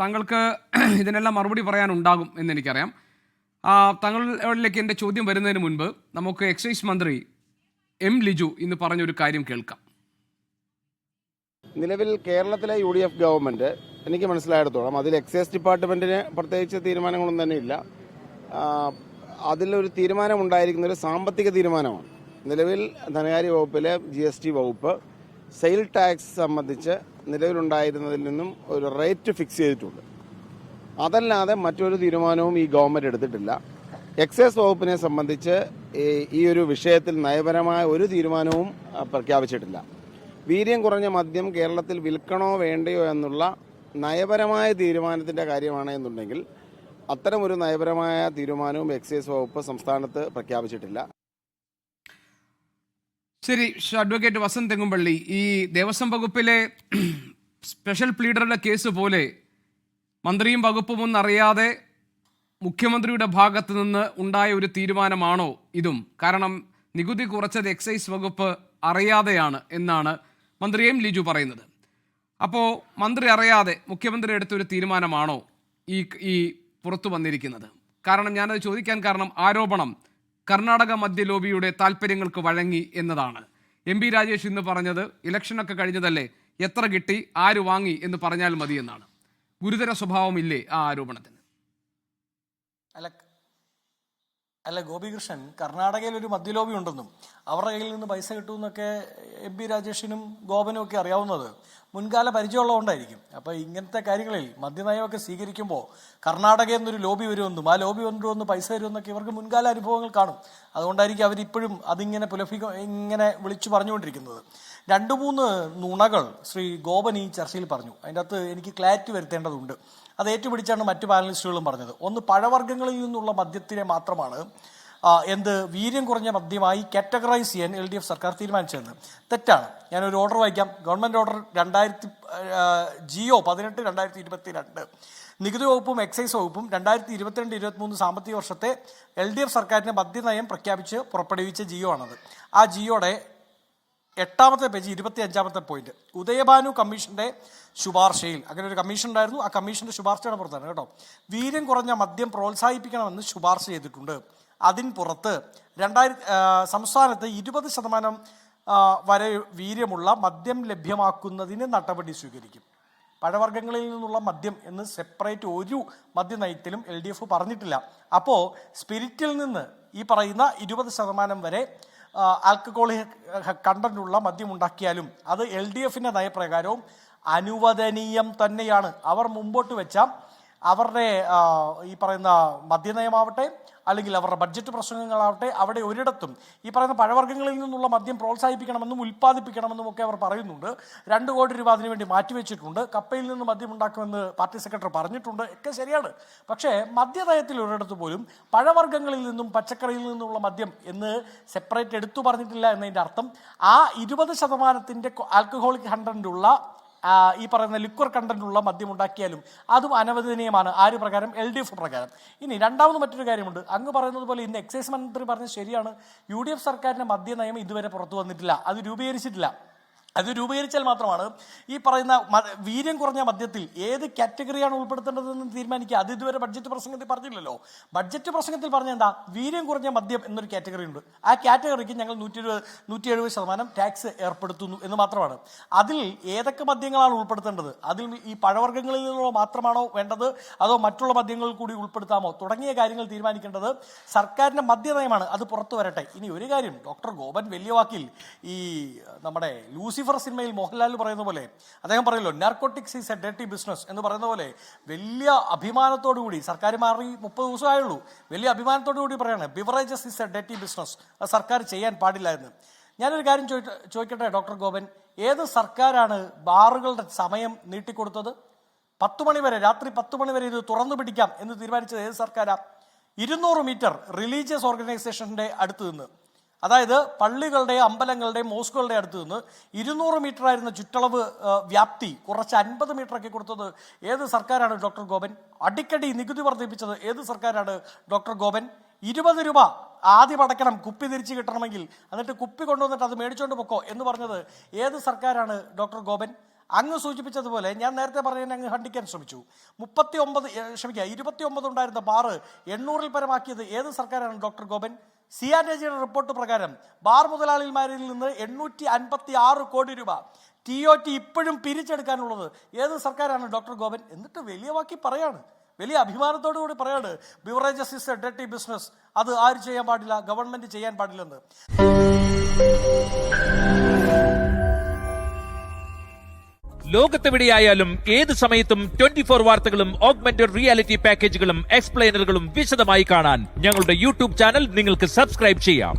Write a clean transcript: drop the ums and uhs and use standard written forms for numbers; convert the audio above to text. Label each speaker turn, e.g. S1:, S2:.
S1: താങ്കൾക്ക് ഇതിനെല്ലാം മറുപടി പറയാനുണ്ടാകും എന്നെനിക്കറിയാം. താങ്കളിലേക്ക് എൻ്റെ ചോദ്യം വരുന്നതിന് മുൻപ് നമുക്ക് എക്സൈസ് മന്ത്രി എം ലിജു ഇന്ന് പറഞ്ഞൊരു കാര്യം കേൾക്കാം.
S2: നിലവിൽ കേരളത്തിലെ UDF ഗവൺമെന്റ് എനിക്ക് മനസ്സിലായിടത്തോളം അതിൽ എക്സൈസ് ഡിപ്പാർട്ട്മെന്റിന് പ്രത്യേകിച്ച് തീരുമാനങ്ങളൊന്നും തന്നെ ഇല്ല. അതിലൊരു തീരുമാനമുണ്ടായിരിക്കുന്ന ഒരു സാമ്പത്തിക തീരുമാനമാണ്. നിലവിൽ ധനകാര്യ വകുപ്പിലെ GST വകുപ്പ് സെയിൽ ടാക്സ് സംബന്ധിച്ച് നിലവിലുണ്ടായിരുന്നതിൽ നിന്നും ഒരു റേറ്റ് ഫിക്സ് ചെയ്തിട്ടുണ്ട്. അതല്ലാതെ മറ്റൊരു തീരുമാനവും ഈ ഗവൺമെന്റ് എടുത്തിട്ടില്ല. എക്സൈസ് വകുപ്പിനെ സംബന്ധിച്ച് ഈ ഒരു വിഷയത്തിൽ നയപരമായ ഒരു തീരുമാനവും പ്രഖ്യാപിച്ചിട്ടില്ല. വീര്യം കുറഞ്ഞ മദ്യം കേരളത്തിൽ വിൽക്കണോ വേണ്ടയോ എന്നുള്ള നയപരമായ തീരുമാനത്തിന്റെ കാര്യമാണ് എന്നുണ്ടെങ്കിൽ അത്തരമൊരു നയപരമായ തീരുമാനവും എക്സൈസ് വകുപ്പ് സംസ്ഥാനത്ത് പ്രഖ്യാപിച്ചിട്ടില്ല.
S1: ശരി, അഡ്വക്കേറ്റ് വസന്ത് തെങ്ങുംപള്ളി, ഈ ദേവസ്വം വകുപ്പിലെ സ്പെഷ്യൽ പ്ലീഡറുടെ കേസ് പോലെ മന്ത്രിയും വകുപ്പും ഒന്നറിയാതെ മുഖ്യമന്ത്രിയുടെ ഭാഗത്ത് നിന്ന് ഉണ്ടായ ഒരു തീരുമാനമാണോ ഇതും? കാരണം നികുതി കുറച്ചത് എക്സൈസ് വകുപ്പ് അറിയാതെയാണ് എന്നാണ് മന്ത്രി എം ലിജു പറയുന്നത്. അപ്പോൾ മന്ത്രി അറിയാതെ മുഖ്യമന്ത്രി എടുത്തൊരു തീരുമാനമാണോ ഈ പുറത്തു വന്നിരിക്കുന്നത്? കാരണം ഞാനത് ചോദിക്കാൻ കാരണം ആരോപണം കർണാടക മദ്യ ലോബിയുടെ താല്പര്യങ്ങൾക്ക് വഴങ്ങി എന്നതാണ്. MP രാജേഷ് ഇന്ന് പറഞ്ഞത് ഇലക്ഷനൊക്കെ കഴിഞ്ഞതല്ലേ, എത്ര കിട്ടി, ആര് വാങ്ങി എന്ന് പറഞ്ഞാൽ മതി എന്നാണ്. ഗുരുതര സ്വഭാവമില്ലേ ആ ആരോപണത്തിന്?
S3: അല്ല ഗോപികൃഷ്ണൻ, കർണാടകയിൽ ഒരു മദ്യലോബി ഉണ്ടെന്നും അവരുടെ കയ്യിൽ നിന്ന് പൈസ കിട്ടുമെന്നൊക്കെ MP രാജേഷിനും ഗോപനും ഒക്കെ അറിയാവുന്നത് മുൻകാല പരിചയമുള്ളതുകൊണ്ടായിരിക്കും. അപ്പോൾ ഇങ്ങനത്തെ കാര്യങ്ങളിൽ മദ്യനയമൊക്കെ സ്വീകരിക്കുമ്പോൾ കർണാടകയിൽ നിന്നൊരു ലോബി വരുമെന്നും ആ ലോബി കൊണ്ടുവന്ന് പൈസ തരുമെന്നൊക്കെ ഇവർക്ക് മുൻകാല അനുഭവങ്ങൾ കാണും. അതുകൊണ്ടായിരിക്കും അവരിപ്പോഴും അതിങ്ങനെ ഇങ്ങനെ വിളിച്ചു പറഞ്ഞുകൊണ്ടിരിക്കുന്നത്. 2-3 നുണകൾ ശ്രീ ഗോപൻ ഈ ചർച്ചയിൽ പറഞ്ഞു. അതിൻ്റെ അകത്ത് എനിക്ക് ക്ലാരിറ്റി വരുത്തേണ്ടതുണ്ട്. അത് ഏറ്റുപിടിച്ചാണ് മറ്റു പാനലിസ്റ്റുകളും പറഞ്ഞത്. ഒന്ന്, പഴവർഗ്ഗങ്ങളിൽ നിന്നുള്ള മദ്യത്തിനെ മാത്രമാണ് വീര്യം കുറഞ്ഞ മദ്യമായി കാറ്റഗറൈസ് ചെയ്യാൻ LDF സർക്കാർ തീരുമാനിച്ചതെന്ന്. തെറ്റാണ്. ഞാനൊരു ഓർഡർ വായിക്കാം. ഗവൺമെൻറ് ഓർഡർ 18/2022 നികുതി വകുപ്പും എക്സൈസ് വകുപ്പും 2022-23 സാമ്പത്തിക വർഷത്തെ LDF സർക്കാരിൻ്റെ മദ്യനയം പ്രഖ്യാപിച്ച് പുറപ്പെടുവിച്ച GO ആണത്. ആ GOയുടെ 8ാമത്തെ പേജ് 25ാമത്തെ പോയിന്റ്, ഉദയഭാനു കമ്മീഷന്റെ ശുപാർശയിൽ, അങ്ങനെ ഒരു കമ്മീഷൻ ഉണ്ടായിരുന്നു, ആ കമ്മീഷന്റെ ശുപാർശയുടെ പുറത്താണ് കേട്ടോ, വീര്യം കുറഞ്ഞ മദ്യം പ്രോത്സാഹിപ്പിക്കണമെന്ന് ശുപാർശ ചെയ്തിട്ടുണ്ട്. അതിന് പുറത്ത് സംസ്ഥാനത്ത് 20% വരെ വീര്യമുള്ള മദ്യം ലഭ്യമാക്കുന്നതിന് നടപടി സ്വീകരിക്കും. പഴവർഗ്ഗങ്ങളിൽ നിന്നുള്ള മദ്യം എന്ന് സെപ്പറേറ്റ് ഒരു മദ്യനയത്തിലും LDF പറഞ്ഞിട്ടില്ല. അപ്പോൾ സ്പിരിറ്റിൽ നിന്ന് ഈ പറയുന്ന 20% വരെ ആൽക്കഹോളിക് കണ്ടന്റുള്ള മദ്യം ഉണ്ടാക്കിയാലും അത് LDFന്റെ നയപ്രകാരവും അനുവദനീയം തന്നെയാണ്. അവർ മുമ്പോട്ട് വെച്ച അവരുടെ ഈ പറയുന്ന മദ്യനയമാവട്ടെ അല്ലെങ്കിൽ അവരുടെ ബഡ്ജറ്റ് പ്രസംഗങ്ങളാവട്ടെ, അവിടെ ഒരിടത്തും ഈ പറയുന്ന പഴവർഗ്ഗങ്ങളിൽ നിന്നുള്ള മദ്യം പ്രോത്സാഹിപ്പിക്കണമെന്നും ഉൽപ്പാദിപ്പിക്കണമെന്നും ഒക്കെ അവർ പറയുന്നുണ്ട്. 2 കോടി രൂപ അതിനുവേണ്ടി മാറ്റിവെച്ചിട്ടുണ്ട്. കപ്പയിൽ നിന്ന് മദ്യം ഉണ്ടാക്കുമെന്ന് പാർട്ടി സെക്രട്ടറി പറഞ്ഞിട്ടുണ്ട്. ഒക്കെ ശരിയാണ്. പക്ഷേ മദ്യനയത്തിൽ ഒരിടത്ത് പോലും പഴവർഗ്ഗങ്ങളിൽ നിന്നും പച്ചക്കറിയിൽ നിന്നുള്ള മദ്യം എന്ന് സെപ്പറേറ്റ് എടുത്തു പറഞ്ഞിട്ടില്ല എന്നതിൻ്റെ അർത്ഥം ആ 20% ആൽക്കഹോളിക് കണ്ടന്റുള്ള ഈ പറയുന്ന ലിക്വർ കണ്ടന്റുള്ള മദ്യം ഉണ്ടാക്കിയാലും അതും അനവദനീയമാണ്. ആര് പ്രകാരം? LDF പ്രകാരം. ഇനി രണ്ടാമത് മറ്റൊരു കാര്യമുണ്ട്. അങ്ങ് പറയുന്നത് പോലെ ഇന്ന് എക്സൈസ് മന്ത്രി പറഞ്ഞത് ശരിയാണ്. UDF സർക്കാരിന്റെ മദ്യനയം ഇതുവരെ പുറത്തു വന്നിട്ടില്ല, അത് രൂപീകരിച്ചിട്ടില്ല. അത് രൂപീകരിച്ചാൽ മാത്രമാണ് ഈ പറയുന്ന വീര്യം കുറഞ്ഞ മദ്യത്തിൽ ഏത് കാറ്റഗറിയാണ് ഉൾപ്പെടുത്തേണ്ടതെന്ന് തീരുമാനിക്കുക. അത് ഇതുവരെ ബഡ്ജറ്റ് പ്രസംഗത്തിൽ പറഞ്ഞില്ലല്ലോ. ബഡ്ജറ്റ് പ്രസംഗത്തിൽ പറഞ്ഞ എന്താ? വീര്യം കുറഞ്ഞ മദ്യം എന്നൊരു കാറ്റഗറി ഉണ്ട്. ആ കാറ്റഗറിക്ക് ഞങ്ങൾ 170% ടാക്സ് ഏർപ്പെടുത്തുന്നു എന്ന് മാത്രമാണ്. അതിൽ ഏതൊക്കെ മദ്യങ്ങളാണ് ഉൾപ്പെടുത്തേണ്ടത്? അതിൽ ഈ പഴവർഗ്ഗങ്ങളിൽ നിന്നുള്ള മാത്രമാണോ വേണ്ടത്, അതോ മറ്റുള്ള മദ്യങ്ങൾ കൂടി ഉൾപ്പെടുത്താമോ തുടങ്ങിയ കാര്യങ്ങൾ തീരുമാനിക്കേണ്ടത് സർക്കാരിന്റെ മദ്യനയമാണ്. അത് പുറത്തു വരട്ടെ. ഇനി ഒരു കാര്യം, ഡോക്ടർ ഗോപൻ വലിയ വാക്കിൽ ഈ നമ്മുടെ ലൂസിഫർ സിനിമയിൽ മോഹൻലാൽ പറയുന്ന പോലെ അദ്ദേഹം പറയല്ലോ, narcotics is A dirty business എന്ന് പറയുന്ന പോലെ വലിയ അഭിമാനത്തോടു കൂടി, സർക്കാർ മാറി 30 ദിവസമായുള്ളൂ, വലിയ അഭിമാനത്തോടു കൂടി പറയാണ് beverages is A dirty business, അത് സർക്കാർ ചെയ്യാൻ പാടില്ല എന്ന്. ഞാനൊരു കാര്യം ചോദിക്കട്ടെ ഡോക്ടർ ഗോപൻ, ഏത് സർക്കാരാണ് ബാറുകളുടെ സമയം നീട്ടിക്കൊടുത്തത്? 10 മണി വരെ, രാത്രി 10 മണി വരെ ഇത് തുറന്നു പിടിക്കാം എന്ന് തീരുമാനിച്ചത് ഏത് സർക്കാരാ? 200 മീറ്റർ റിലീജിയസ് ഓർഗനൈസേഷന്റെ അടുത്ത് നിന്ന്, അതായത് പള്ളികളുടെയും അമ്പലങ്ങളുടെയും മോസ്കുകളുടെ അടുത്ത് നിന്ന് 200 മീറ്റർ ആയിരുന്ന ചുറ്റളവ് വ്യാപ്തി കുറച്ച് 50 മീറ്ററൊക്കെ കൊടുത്തത് ഏത് സർക്കാരാണ് ഡോക്ടർ ഗോപൻ? അടിക്കടി നികുതി വർദ്ധിപ്പിച്ചത് ഏത് സർക്കാരാണ് ഡോക്ടർ ഗോപൻ? 20 രൂപ ആദ്യം അടയ്ക്കണം കുപ്പി തിരിച്ചു കിട്ടണമെങ്കിൽ, എന്നിട്ട് കുപ്പി കൊണ്ടുവന്നിട്ട് അത് മേടിച്ചോണ്ട് പൊക്കോ എന്ന് പറഞ്ഞത് ഏത് സർക്കാരാണ് ഡോക്ടർ ഗോപൻ? അങ്ങ് സൂചിപ്പിച്ചതുപോലെ ഞാൻ നേരത്തെ പറഞ്ഞതിനെ അങ്ങ് ഖണ്ഡിക്കാൻ ശ്രമിച്ചു. 29 ഉണ്ടായിരുന്ന ബാറ് 800-ൽ പരമാക്കിയത് ഏത് സർക്കാരാണ് ഡോക്ടർ ഗോപൻ? സിയാൻഡേജിയുടെ റിപ്പോർട്ട് പ്രകാരം ബാർ മുതലാളിമാരിൽ നിന്ന് 856 കോടി രൂപ TOT ഇപ്പോഴും പിരിച്ചെടുക്കാനുള്ളത് ഏത് സർക്കാരാണ് ഡോക്ടർ ഗോപൻ? എന്നിട്ട് വലിയ വാക്കി പറയാണ്, വലിയ അഭിമാനത്തോടു കൂടി പറയാണ്, beverages is A dirty business, അത് ആര് ചെയ്യാൻ പാടില്ല, ഗവൺമെന്റ് ചെയ്യാൻ പാടില്ലെന്ന്.
S4: ലോകത്തെവിടെയായാലും ഏത് സമയത്തും 24 വാർത്തകളും ഓഗ്മെന്റഡ് റിയാലിറ്റി പാക്കേജുകളും എക്സ്പ്ലെയിനറുകളും വിശദമായി കാണാൻ ഞങ്ങളുടെ യൂട്യൂബ് ചാനൽ നിങ്ങൾക്ക് സബ്സ്ക്രൈബ് ചെയ്യാം.